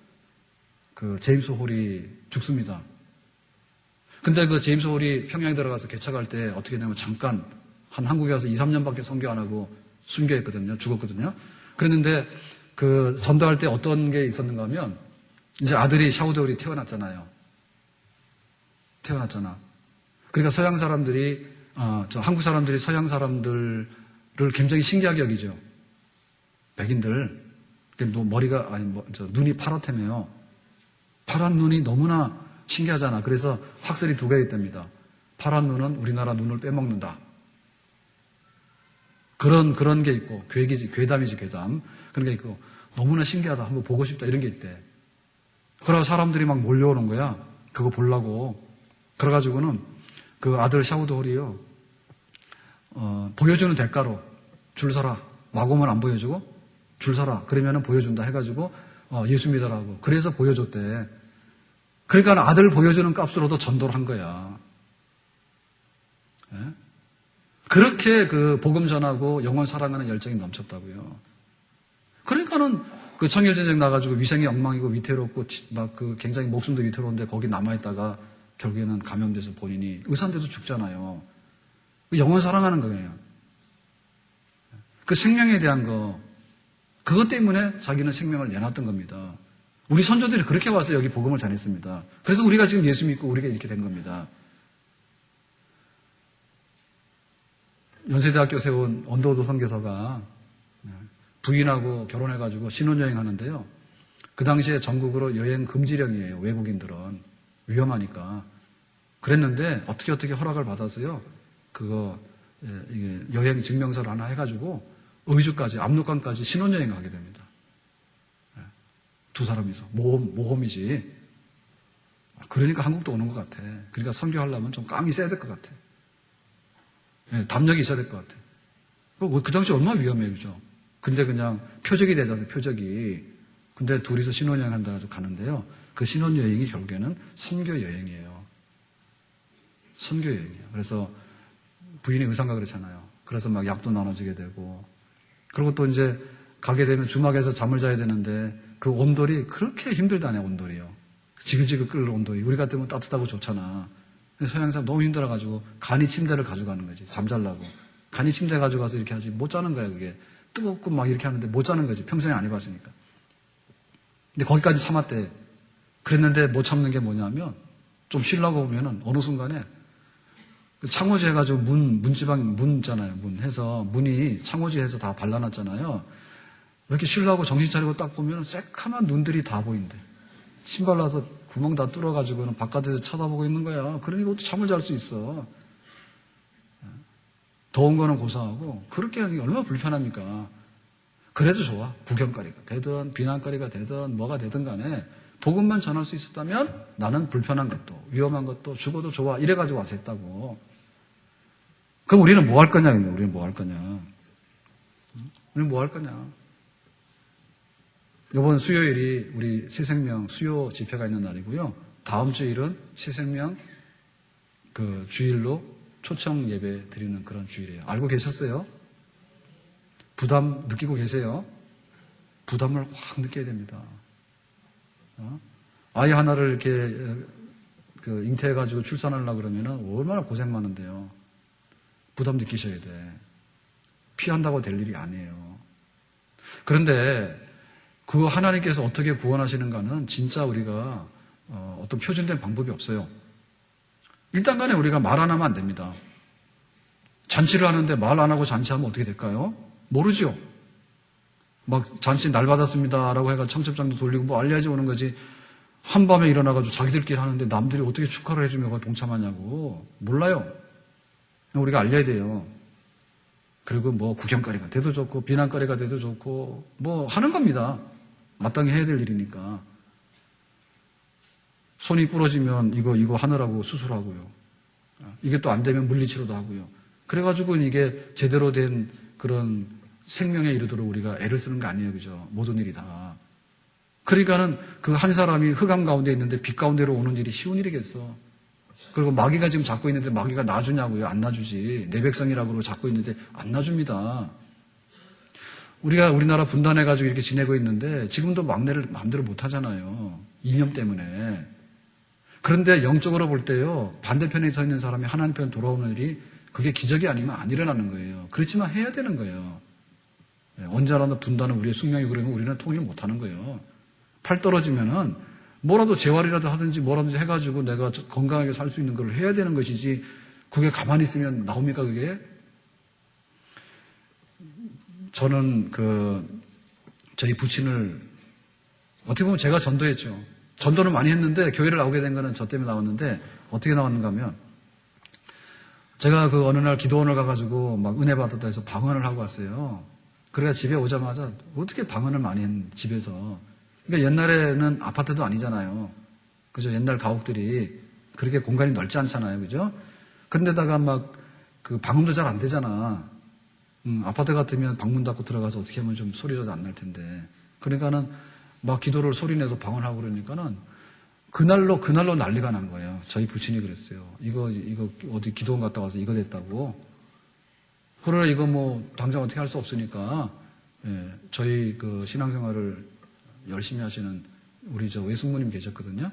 그 제임스 홀이 죽습니다. 근데 그 제임스 홀이 평양에 들어가서 개척할 때 어떻게 되냐면 잠깐 한 한국에 와서 2, 3년밖에 선교 안 하고 순교했거든요. 죽었거든요. 그랬는데 그 전도할 때 어떤 게 있었는가 하면 이제 아들이 샤우드 홀이 태어났잖아. 그러니까 서양 사람들이 한국 사람들이 서양 사람들을 굉장히 신기하게 여기죠. 백인들. 머리가 눈이 파랗다며요. 파란 눈이 너무나 신기하잖아. 그래서 학설이 두 개가 있답니다. 파란 눈은 우리나라 눈을 빼먹는다. 그런 게 있고, 괴담이지, 괴담. 그런 게 있고, 너무나 신기하다. 한번 보고 싶다. 이런 게 있대. 그러고 사람들이 막 몰려오는 거야. 그거 보려고. 그래가지고는 그 아들 샤우드 홀이요. 보여주는 대가로 줄 서라. 와고만 안 보여주고 줄 서라. 그러면은 보여준다 해가지고 예수 믿으라고. 그래서 보여줬대. 그러니까 아들 보여주는 값으로도 전도를 한 거야. 예? 그렇게 그 복음 전하고 영혼 사랑하는 열정이 넘쳤다고요. 그러니까는 그 청일전쟁 나가지고 위생이 엉망이고 위태롭고 막 그 굉장히 목숨도 위태로운데 거기 남아있다가 결국에는 감염돼서 본인이 의사인데도 죽잖아요. 영혼 사랑하는 거예요. 그 생명에 대한 거 그것 때문에 자기는 생명을 내놨던 겁니다. 우리 선조들이 그렇게 와서 여기 복음을 전했습니다. 그래서 우리가 지금 예수 믿고 우리가 이렇게 된 겁니다. 연세대학교 세운 언더우드 선교사가 부인하고 결혼해가지고 신혼여행 하는데요. 그 당시에 전국으로 여행 금지령이에요. 외국인들은. 위험하니까. 그랬는데 어떻게 허락을 받아서요. 그거 이게 여행 증명서를 하나 해가지고 의주까지 압록강까지 신혼여행 가게 됩니다. 두 사람이서 모험이지. 그러니까 한국도 오는 것 같아. 그러니까 선교하려면 좀 깡이 세야 될 것 같아. 담력이 있어야 될 것 같아. 그 당시 얼마나 위험해요, 그죠? 근데 그냥 표적이 되잖아요, 표적이. 근데 둘이서 신혼여행 한다고 가는데요. 그 신혼여행이 결국에는 선교여행이에요. 선교여행이에요. 그래서 부인이 의상가 그렇잖아요. 그래서 막 약도 나눠지게 되고. 그리고 또 이제 가게 되면 주막에서 잠을 자야 되는데 그 온돌이 그렇게 힘들다네, 온돌이요. 지글지글 끓는 온돌이. 우리 같으면 따뜻하고 좋잖아. 서양 사람 너무 힘들어가지고 간이 침대를 가져가는 거지. 잠자려고. 간이 침대 가져가서 이렇게 하지. 못 자는 거야, 그게. 뜨겁고 막 이렇게 하는데 못 자는 거지. 평소에 안 해봤으니까. 근데 거기까지 참았대. 그랬는데 못 참는 게 뭐냐면 좀 쉬려고 보면은 어느 순간에 창호지 해가지고 문 있잖아요. 문 해서 문이 창호지 해서 다 발라놨잖아요. 이렇게 쉬려고 정신 차리고 딱 보면 새카만 눈들이 다 보인대. 신발 나서 구멍 다 뚫어가지고는 바깥에서 쳐다보고 있는 거야. 그러니까 어떻게 잠을 잘 수 있어. 더운 거는 고사하고 그렇게 하기 얼마나 불편합니까? 그래도 좋아. 구경거리가 되든 비난거리가 되든 뭐가 되든 간에 복음만 전할 수 있었다면 나는 불편한 것도 위험한 것도 죽어도 좋아 이래가지고 와서 했다고. 그럼 우리는 뭐 할 거냐? 우리는 뭐 할 거냐? 우리는 뭐 할 거냐? 이번 수요일이 우리 새생명 수요 집회가 있는 날이고요. 다음 주일은 새생명 그 주일로 초청 예배 드리는 그런 주일이에요. 알고 계셨어요? 부담 느끼고 계세요? 부담을 확 느껴야 됩니다. 아이 하나를 이렇게 잉태해가지고 출산하려고 그러면은 얼마나 고생 많은데요. 부담 느끼셔야 돼. 피한다고 될 일이 아니에요. 그런데 그 하나님께서 어떻게 구원하시는가는 진짜 우리가 어떤 표준된 방법이 없어요. 일단 간에 우리가 말 안 하면 안 됩니다. 잔치를 하는데 말 안 하고 잔치하면 어떻게 될까요? 모르죠. 막 잔치 날 받았습니다라고 해가 청첩장도 돌리고 뭐 알려야지 오는 거지. 한밤에 일어나가지고 자기들끼리 하는데 남들이 어떻게 축하를 해주며 동참하냐고. 몰라요. 우리가 알려야 돼요. 그리고 뭐 구경거리가 돼도 좋고 비난거리가 돼도 좋고 뭐 하는 겁니다. 마땅히 해야 될 일이니까. 손이 부러지면 이거 하느라고 수술하고요. 이게 또 안 되면 물리치료도 하고요. 그래가지고 이게 제대로 된 그런 생명에 이르도록 우리가 애를 쓰는 거 아니에요. 그죠? 모든 일이 다. 그러니까는 그 한 사람이 흑암 가운데 있는데 빛 가운데로 오는 일이 쉬운 일이겠어. 그리고 마귀가 지금 잡고 있는데 마귀가 놔주냐고요? 안 놔주지. 내 백성이라고 그러고 잡고 있는데 안 놔줍니다. 우리가 우리나라 분단해가지고 이렇게 지내고 있는데 지금도 막내를 마음대로 못 하잖아요. 이념 때문에. 그런데 영적으로 볼 때요. 반대편에 서 있는 사람이 하나님 편 돌아오는 일이 그게 기적이 아니면 안 일어나는 거예요. 그렇지만 해야 되는 거예요. 언제라도 분단은 우리의 숙명이 그러면 우리는 통일 못 하는 거예요. 팔 떨어지면은 뭐라도 재활이라도 하든지 뭐라도 해가지고 내가 건강하게 살 수 있는 걸 해야 되는 것이지 그게 가만히 있으면 나옵니까 그게? 저는 저희 부친을 어떻게 보면 제가 전도했죠. 전도는 많이 했는데 교회를 나오게 된 거는 저 때문에 나왔는데 어떻게 나왔는가 하면 제가 어느 날 기도원을 가가지고 막 은혜 받았다 해서 방언을 하고 왔어요. 그래가 집에 오자마자 어떻게 방언을 많이 했는 집에서. 그러니까 옛날에는 아파트도 아니잖아요. 그죠? 옛날 가옥들이 그렇게 공간이 넓지 않잖아요. 그죠? 그런데다가 방음도 잘 안 되잖아. 아파트 같으면 방문 닫고 들어가서 어떻게 하면 좀 소리라도 안 날 텐데. 그러니까는 막 기도를 소리내서 방언하고 그러니까는 그날로 난리가 난 거예요. 저희 부친이 그랬어요. 이거 어디 기도원 갔다 와서 이거 됐다고. 그러나 이거 뭐 당장 어떻게 할 수 없으니까 저희 신앙생활을 열심히 하시는 우리 외숙모님 계셨거든요.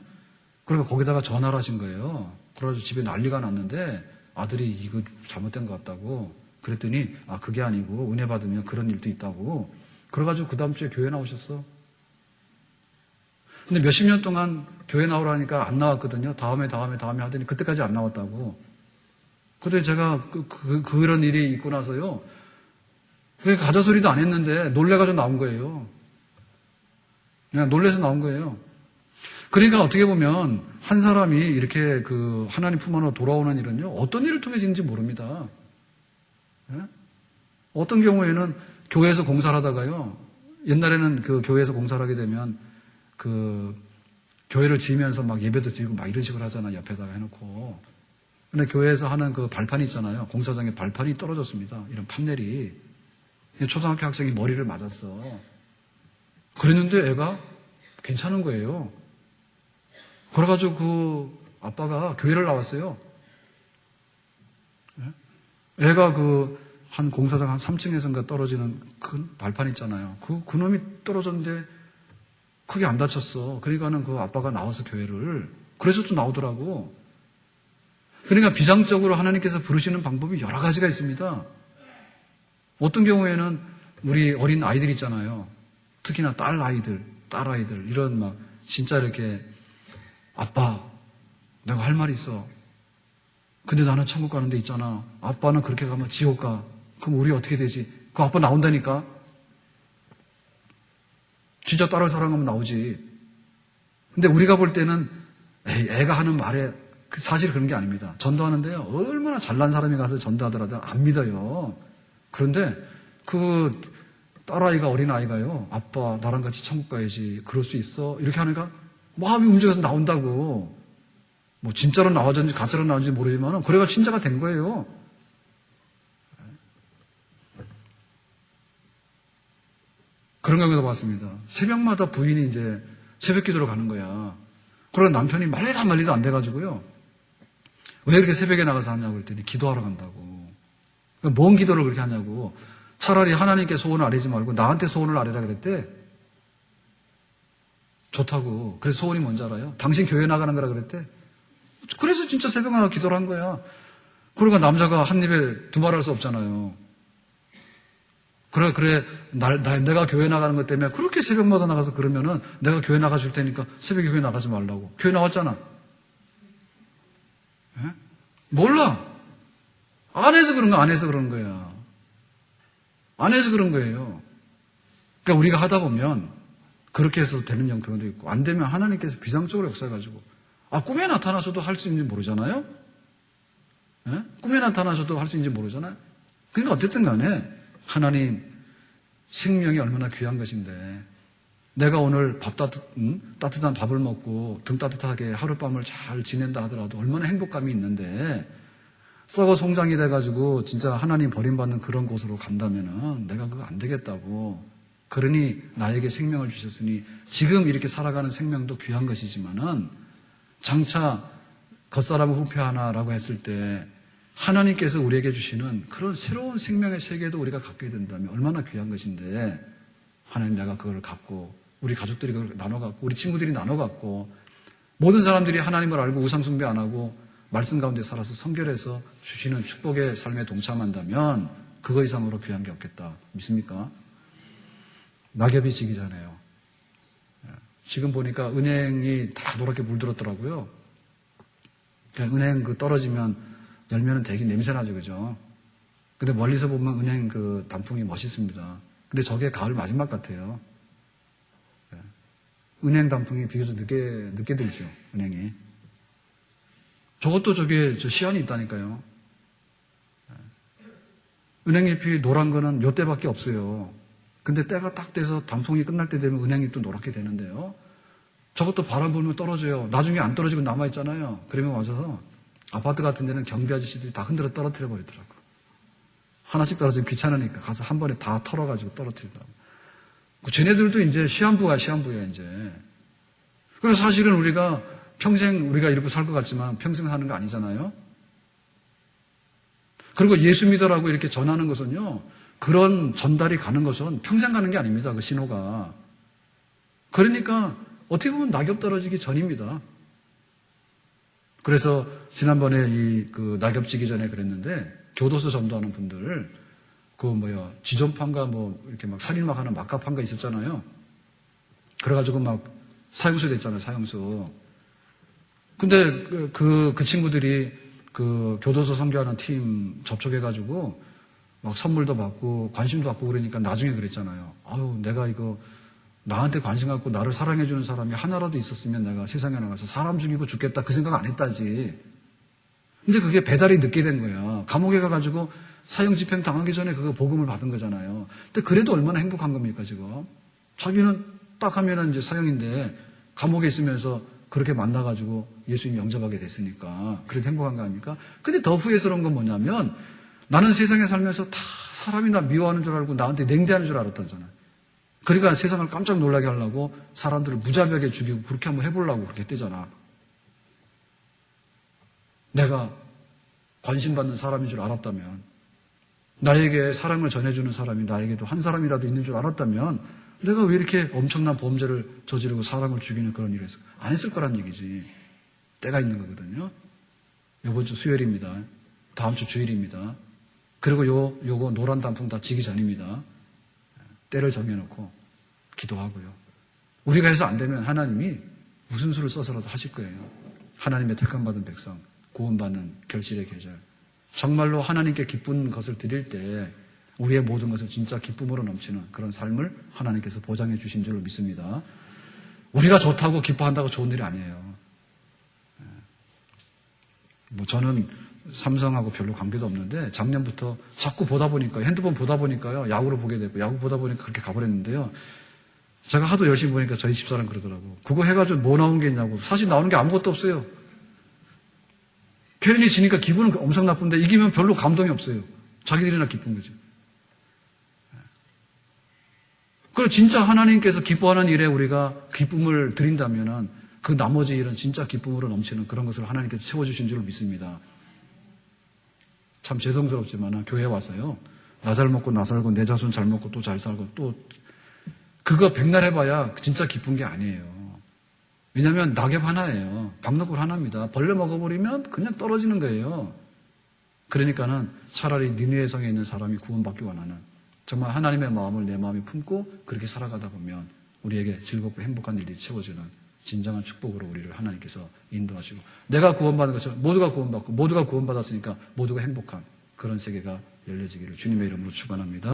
그러니까 거기다가 전화를 하신 거예요. 그래가지고 집에 난리가 났는데 아들이 이거 잘못된 것 같다고. 그랬더니 그게 아니고 은혜 받으면 그런 일도 있다고. 그래가지고 그 다음 주에 교회 나오셨어. 근데 몇십 년 동안 교회 나오라니까 안 나왔거든요. 다음에 하더니 그때까지 안 나왔다고. 근데 제가 그런 일이 있고 나서요. 가자소리도 안 했는데 놀래가지고 나온 거예요. 그냥 놀래서 나온 거예요. 그러니까 어떻게 보면 한 사람이 이렇게 하나님 품 안으로 돌아오는 일은요. 어떤 일을 통해지는지 모릅니다. 예? 어떤 경우에는 교회에서 공사를 하다가요. 옛날에는 교회에서 공사를 하게 되면 교회를 지으면서 막 예배도 드리고 막 이런 식으로 하잖아요. 옆에다가 해놓고. 근데 교회에서 하는 발판이 있잖아요. 공사장에 발판이 떨어졌습니다. 이런 판넬이. 초등학교 학생이 머리를 맞았어. 그랬는데 애가 괜찮은 거예요. 그래가지고 아빠가 교회를 나왔어요. 애가 한 공사장 한 3층에선가 떨어지는 큰 발판 있잖아요. 그놈이 떨어졌는데 크게 안 다쳤어. 그러니까는 아빠가 나와서 교회를. 그래서 또 나오더라고. 그러니까 비상적으로 하나님께서 부르시는 방법이 여러 가지가 있습니다. 어떤 경우에는 우리 어린 아이들 있잖아요. 특히나 딸 아이들, 이런 진짜 이렇게 아빠, 내가 할 말이 있어. 근데 나는 천국 가는 데 있잖아. 아빠는 그렇게 가면 지옥 가. 그럼 우리 어떻게 되지? 그 아빠 나온다니까? 진짜 딸을 사랑하면 나오지. 근데 우리가 볼 때는 애가 하는 말에 사실 그런 게 아닙니다. 전도하는데요. 얼마나 잘난 사람이 가서 전도하더라도 안 믿어요. 그런데 딸아이가 어린아이가요. 아빠 나랑 같이 천국 가야지. 그럴 수 있어? 이렇게 하니까 마음이 움직여서 나온다고. 뭐 진짜로 나와졌는지 가짜로 나왔는지 모르지만 그래가 신자가 된 거예요. 그런 경우도 봤습니다. 새벽마다 부인이 이제 새벽 기도로 가는 거야. 그러나 남편이 말리도 안 돼가지고요. 왜 이렇게 새벽에 나가서 하냐고 그랬더니 기도하러 간다고. 뭔 기도를 그렇게 하냐고. 차라리 하나님께 소원을 아뢰지 말고 나한테 소원을 아뢰라 그랬대. 좋다고. 그래서 소원이 뭔지 알아요? 당신 교회 나가는 거라 그랬대. 그래서 진짜 새벽에 나가 기도를 한 거야. 그러니까 남자가 한 입에 두 말 할 수 없잖아요. 그래, 내가 교회 나가는 것 때문에 그렇게 새벽마다 나가서 그러면은 내가 교회 나가줄 테니까 새벽에 교회 나가지 말라고. 교회 나왔잖아. 에? 몰라. 안 해서 그런 거, 안 해서 그런 거야. 안 해서 그런 거예요. 그러니까 우리가 하다 보면 그렇게 해서 되는 경우도 있고, 안 되면 하나님께서 비상적으로 역사해가지고, 꿈에 나타나서도 할 수 있는지 모르잖아요? 에? 꿈에 나타나서도 할 수 있는지 모르잖아요? 그러니까 어쨌든 간에, 하나님, 생명이 얼마나 귀한 것인데, 내가 오늘 따뜻한 밥을 먹고 등 따뜻하게 하룻밤을 잘 지낸다 하더라도 얼마나 행복감이 있는데, 썩어 송장이 돼가지고 진짜 하나님 버림받는 그런 곳으로 간다면은 내가 그거 안 되겠다고. 그러니 나에게 생명을 주셨으니 지금 이렇게 살아가는 생명도 귀한 것이지만은 장차 겉사람 후패 하나라고 했을 때 하나님께서 우리에게 주시는 그런 새로운 생명의 세계도 우리가 갖게 된다면 얼마나 귀한 것인데 하나님 내가 그걸 갖고 우리 가족들이 그걸 나눠 갖고 우리 친구들이 나눠 갖고 모든 사람들이 하나님을 알고 우상 숭배 안 하고 말씀 가운데 살아서 성결해서 주시는 축복의 삶에 동참한다면 그거 이상으로 귀한 게 없겠다. 믿습니까? 낙엽이 지기 전에요. 지금 보니까 은행이 다 노랗게 물들었더라고요. 은행 그 떨어지면 열면은 되게 냄새나죠, 그죠? 근데 멀리서 보면 은행 그 단풍이 멋있습니다. 근데 저게 가을 마지막 같아요. 은행 단풍이 비교적 늦게 들죠, 은행이. 저것도 저게 시한이 있다니까요. 은행잎이 노란 거는 요 때밖에 없어요. 근데 때가 딱 돼서 단풍이 끝날 때 되면 은행이 또 노랗게 되는데요. 저것도 바람 불면 떨어져요. 나중에 안 떨어지고 남아있잖아요. 그러면 와서 아파트 같은 데는 경비 아저씨들이 다 흔들어 떨어뜨려 버리더라고. 하나씩 떨어지면 귀찮으니까 가서 한 번에 다 털어가지고 떨어뜨리더라고. 쟤네들도 이제 시한부야, 이제. 그래서 사실은 우리가 평생 우리가 이렇게 살 것 같지만 평생 사는 거 아니잖아요. 그리고 예수 믿어라고 이렇게 전하는 것은요. 그런 전달이 가는 것은 평생 가는 게 아닙니다. 그 신호가. 그러니까 어떻게 보면 낙엽 떨어지기 전입니다. 그래서 지난번에 그 낙엽 지기 전에 그랬는데 교도소 전도하는 분들 지존파인가 이렇게 막 살인막 하는 막가파인가 있었잖아요. 그래가지고 막 사형수 됐잖아요. 사형수. 근데 그 친구들이 그 교도소 선교하는 팀 접촉해가지고 막 선물도 받고 관심도 받고 그러니까 나중에 그랬잖아요. 아유, 내가 이거 나한테 관심 갖고 나를 사랑해주는 사람이 하나라도 있었으면 내가 세상에 나가서 사람 죽이고 죽겠다 그 생각 안 했다지. 근데 그게 배달이 늦게 된 거야. 감옥에 가가지고 사형 집행 당하기 전에 그거 복음을 받은 거잖아요. 근데 그래도 얼마나 행복한 겁니까, 지금? 자기는 딱 하면은 이제 사형인데 감옥에 있으면서 그렇게 만나가지고 예수님 영접하게 됐으니까 그래도 행복한 거 아닙니까? 근데 더 후회스러운 건 뭐냐면 나는 세상에 살면서 다 사람이 나 미워하는 줄 알고 나한테 냉대하는 줄 알았다잖아요. 그러니까 세상을 깜짝 놀라게 하려고 사람들을 무자비하게 죽이고 그렇게 한번 해보려고 그렇게 했대잖아. 내가 관심받는 사람인 줄 알았다면 나에게 사랑을 전해주는 사람이 나에게도 한 사람이라도 있는 줄 알았다면 내가 왜 이렇게 엄청난 범죄를 저지르고 사람을 죽이는 그런 일을 했을까? 안 했을 거란 얘기지. 때가 있는 거거든요. 이번 주 수요일입니다. 다음 주 주일입니다. 그리고 요거 노란 단풍 다 지기 전입니다. 때를 정해놓고 기도하고요. 우리가 해서 안 되면 하나님이 무슨 수를 써서라도 하실 거예요. 하나님의 택함받은 백성, 구원받는 결실의 계절. 정말로 하나님께 기쁜 것을 드릴 때 우리의 모든 것을 진짜 기쁨으로 넘치는 그런 삶을 하나님께서 보장해 주신 줄로 믿습니다. 우리가 좋다고 기뻐한다고 좋은 일이 아니에요. 저는 삼성하고 별로 관계도 없는데 작년부터 자꾸 보다 보니까 핸드폰 보다 보니까요. 야구를 보게 되고 야구 보다 보니까 그렇게 가버렸는데요. 제가 하도 열심히 보니까 저희 집사람 그러더라고. 그거 해가지고 뭐 나온 게 있냐고. 사실 나오는 게 아무것도 없어요. 표현이 지니까 기분은 엄청 나쁜데 이기면 별로 감동이 없어요. 자기들이나 기쁜 거죠. 그럼 진짜 하나님께서 기뻐하는 일에 우리가 기쁨을 드린다면은 그 나머지 일은 진짜 기쁨으로 넘치는 그런 것을 하나님께서 채워주신 줄 믿습니다. 참 죄송스럽지만 교회 와서요. 나 잘 먹고 나 살고 내 자손 잘 먹고 또 잘 살고 또 그거 백날 해봐야 진짜 기쁜 게 아니에요. 왜냐하면 낙엽 하나예요. 박너굴 하나입니다. 벌레 먹어버리면 그냥 떨어지는 거예요. 그러니까는 차라리 니느웨 성에 있는 사람이 구원받기 원하는 정말 하나님의 마음을 내 마음에 품고 그렇게 살아가다 보면 우리에게 즐겁고 행복한 일이 채워지는 진정한 축복으로 우리를 하나님께서 인도하시고 내가 구원받은 것처럼 모두가 구원받고 모두가 구원받았으니까 모두가 행복한 그런 세계가 열려지기를 주님의 이름으로 축원합니다.